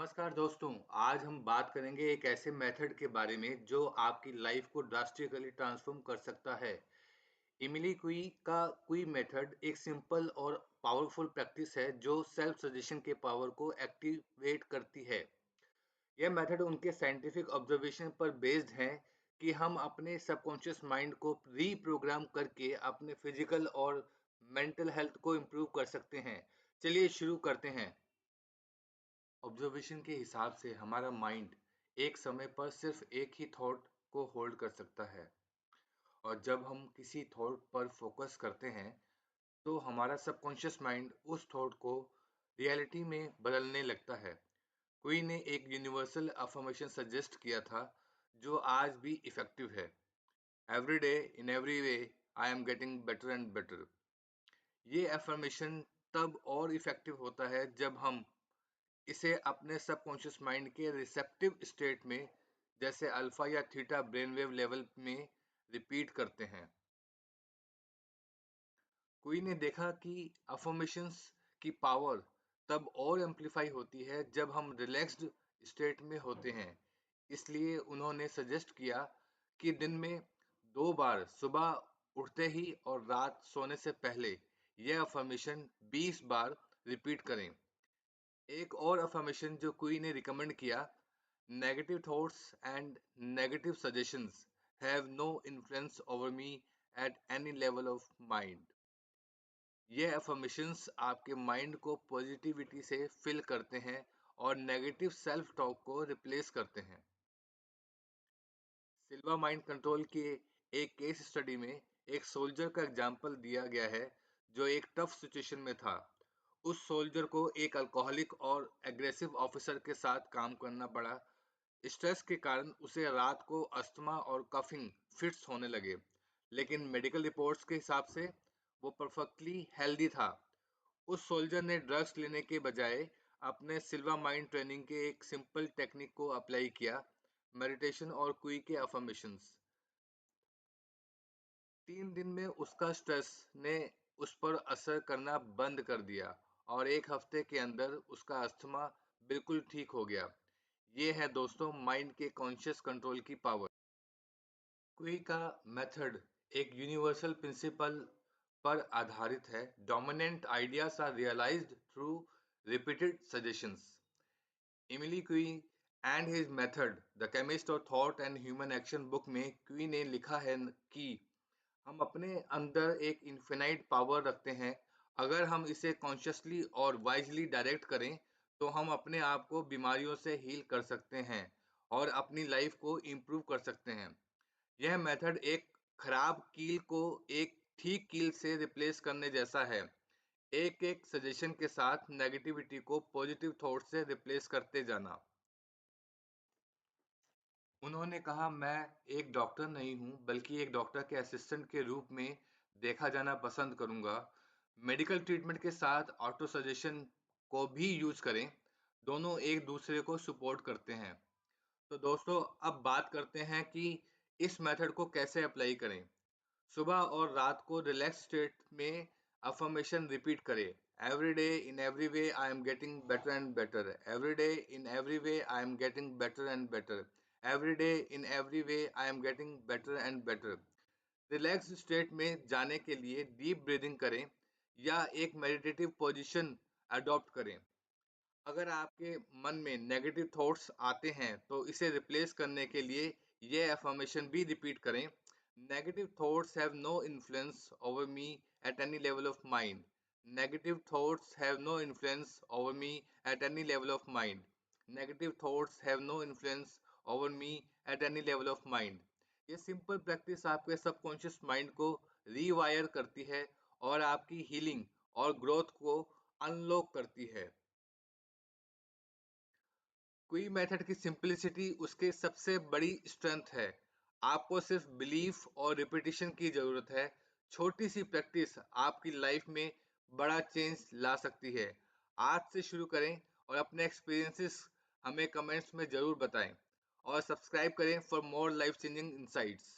नमस्कार दोस्तों। आज हम बात करेंगे एक ऐसे मेथड के बारे में जो आपकी लाइफ को ड्रास्टिकली ट्रांसफॉर्म कर सकता है। इमिली कुई का कुई मेथड एक सिंपल और पावरफुल प्रैक्टिस है जो सेल्फ सजेशन के पावर को एक्टिवेट करती है। यह मेथड उनके साइंटिफिक ऑब्जर्वेशन पर बेस्ड है कि हम अपने सबकॉन्शियस माइंड को रीप्रोग्राम करके अपने फिजिकल और मेंटल हेल्थ को इम्प्रूव कर सकते हैं। चलिए शुरू करते हैं। ऑब्जर्वेशन के हिसाब से हमारा माइंड एक समय पर सिर्फ एक ही थॉट को होल्ड कर सकता है, और जब हम किसी थॉट पर फोकस करते हैं तो हमारा सबकॉन्शियस माइंड उस थॉट को रियलिटी में बदलने लगता है। क्वी ने एक यूनिवर्सल अफर्मेशन सजेस्ट किया था जो आज भी इफेक्टिव है। Every day in every way I am getting better and better. ये अफर्मेशन तब और इफेक्टिव होता है जब हम इसे अपने सबकॉन्शियस माइंड के रिसेप्टिव स्टेट में, जैसे अल्फा या थीटा ब्रेनवेव लेवल में रिपीट करते हैं। कोई ने देखा कि अफर्मेशंस की पावर तब और एम्पलीफाई होती है जब हम रिलैक्स्ड स्टेट में होते हैं। इसलिए उन्होंने सजेस्ट किया कि दिन में 2 बार, सुबह उठते ही और रात सोने से पहले, यह अफर्मेशन 20 बार रिपीट करें। एक और अफर्मेशन जो क्वी ने रिकमेंड किया: negative thoughts and negative suggestions have no influence over me at any level of mind. ये अफर्मेशंस आपके माइंड को पॉजिटिविटी से फिल करते हैं और नेगेटिव सेल्फ टॉक को रिप्लेस करते हैं। सिल्वा माइंड कंट्रोल के एक केस स्टडी में एक सोल्जर का एग्जाम्पल दिया गया है जो एक टफ सिचुएशन में था। उस सोल्जर को एक अल्कोहलिक और एग्रेसिव ऑफिसर के साथ काम करना पड़ा। स्ट्रेस के कारण उसे रात को अस्थमा और कफिंग फिट्स होने लगे, लेकिन मेडिकल रिपोर्ट्स के हिसाब से वो परफेक्टली हेल्दी था। उस सोल्जर ने ड्रग्स लेने के बजाय अपने सिल्वा माइंड ट्रेनिंग के एक सिंपल टेक्निक को अप्लाई किया: मेडिटेशन और क्वी के अफर्मेशंस। 3 दिन में उसका स्ट्रेस ने उस पर असर करना बंद कर दिया और एक हफ्ते के अंदर उसका अस्थमा बिल्कुल ठीक हो गया। ये है दोस्तों माइंड के कॉन्शियस कंट्रोल की पावर। क्वी का मेथड एक यूनिवर्सल प्रिंसिपल पर आधारित है: dominant ideas are realised through repeated suggestions. Emile Coue and his method, the chemist of thought and human action book में क्वी ने लिखा है कि हम अपने अंदर एक इन्फिनाइट पावर रखते हैं। अगर हम इसे कॉन्शियसली और वाइजली डायरेक्ट करें तो हम अपने आप को बीमारियों से हील कर सकते हैं और अपनी लाइफ को इम्प्रूव कर सकते हैं। यह मेथड एक खराब कील को एक ठीक कील से रिप्लेस करने जैसा है, एक एक सजेशन के साथ नेगेटिविटी को पॉजिटिव थॉट से रिप्लेस करते जाना। उन्होंने कहा, मैं एक डॉक्टर नहीं हूं बल्कि एक डॉक्टर के असिस्टेंट के रूप में देखा जाना पसंद करूंगा। मेडिकल ट्रीटमेंट के साथ ऑटो सजेशन को भी यूज करें, दोनों एक दूसरे को सपोर्ट करते हैं। तो दोस्तों, अब बात करते हैं कि इस मेथड को कैसे अप्लाई करें। सुबह और रात को रिलैक्स स्टेट में अफर्मेशन रिपीट करें: every day in every way I am getting better and better, every day in every way I am getting better and better, every day in every way I am getting better and better. Relax state में जाने के लिए deep breathing करें या एक meditative position adopt करें। अगर आपके मन में नेगेटिव थॉट्स आते हैं तो इसे रिप्लेस करने के लिए ये अफर्मेशन भी रिपीट करें: negative thoughts have no influence over me at any level of mind, negative thoughts have no influence over me at any level of mind, negative thoughts have no influence over me at any level of mind. ये simple practice आपके subconscious mind को rewire करती है और आपकी healing और growth को unlock करती है। क्वी मेथड की सिंपलिसिटी उसके सबसे बड़ी स्ट्रेंथ है। आपको सिर्फ बिलीफ और रिपीटिशन की जरूरत है। छोटी सी प्रैक्टिस आपकी लाइफ में बड़ा चेंज ला सकती है। आज से शुरू करें और अपने एक्सपीरियंसेस हमें कमेंट्स में ज़रूर बताएं, और सब्सक्राइब करें for more life changing insights.